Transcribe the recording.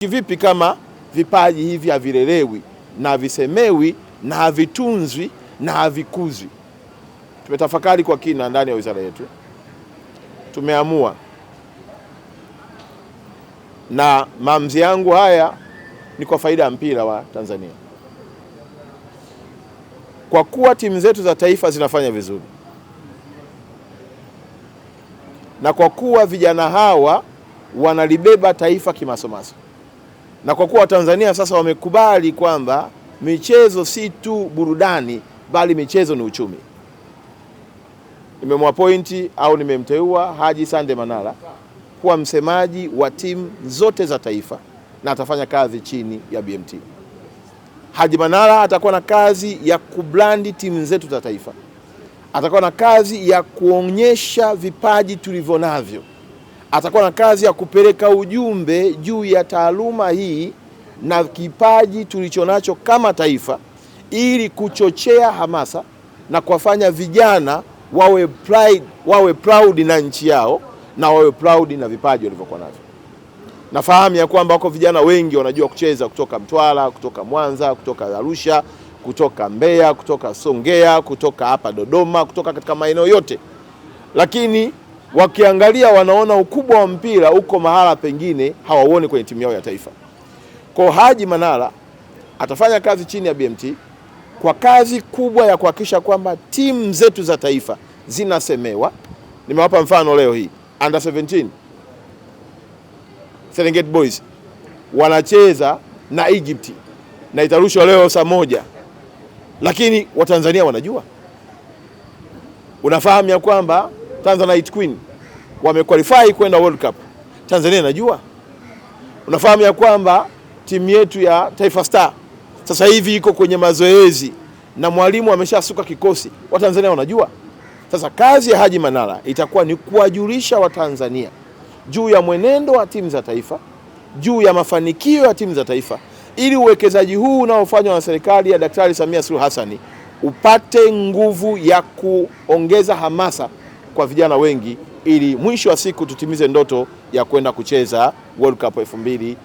Kivipi kama vipaji hivi havilelewi na visemewi na havitunzwi na havikuzwi? Tumetafakari kwa kina ndani ya wizara yetu. Tumeamua, na maamuzi yangu haya ni kwa faida ya mpira wa Tanzania. Kwa kuwa timu zetu za taifa zinafanya vizuri, na kwa kuwa vijana hawa wanalibeba taifa kimasomaso, na kwa kuwa Tanzania sasa wamekubali kwamba michezo si tu burudani bali michezo ni uchumi, nimemwapointi au nimemteua Haji Sande Manara kuwa msemaji wa timu zote za taifa na atafanya kazi chini ya BMT. Haji Manara atakuwa na kazi ya kublandi timu zetu za taifa, atakuwa na kazi ya kuonyesha vipaji tulivyo navyo, atakuwa na kazi ya kupeleka ujumbe juu ya taaluma hii na kipaji tulichonacho kama taifa, ili kuchochea hamasa na kuwafanya vijana wawe proud na nchi yao na wawe proud na vipaji walivyokuwa navyo. Nafahamu ya kwamba wako vijana wengi wanajua kucheza kutoka Mtwara, kutoka Mwanza, kutoka Arusha, kutoka Mbeya, kutoka Songea, kutoka hapa Dodoma, kutoka katika maeneo yote, lakini wakiangalia wanaona ukubwa wa mpira uko mahala pengine hawauoni kwenye timu yao ya taifa. Kwa Haji Manara atafanya kazi chini ya BMT kwa kazi kubwa ya kuhakikisha kwamba timu zetu za taifa zinasemewa. Nimewapa mfano leo hii, under 17 Serengeti Boys wanacheza na Egypt na itarushwa leo saa 1, lakini Watanzania wanajua. Unafahamu ya kwamba Tanzanite Queen wamequalify kwenda World Cup, Tanzania inajua. Unafahamu ya kwamba timu yetu ya Taifa Star sasa hivi iko kwenye mazoezi na mwalimu ameshasuka kikosi, Watanzania wanajua. Sasa kazi ya Haji Manara itakuwa ni kuwajulisha Watanzania juu ya mwenendo wa timu za taifa, juu ya mafanikio ya timu za taifa, ili uwekezaji huu unaofanywa na serikali ya Daktari Samia Suluhu Hassan upate nguvu ya kuongeza hamasa kwa vijana wengi, ili mwisho wa siku tutimize ndoto ya kwenda kucheza World Cup 2026.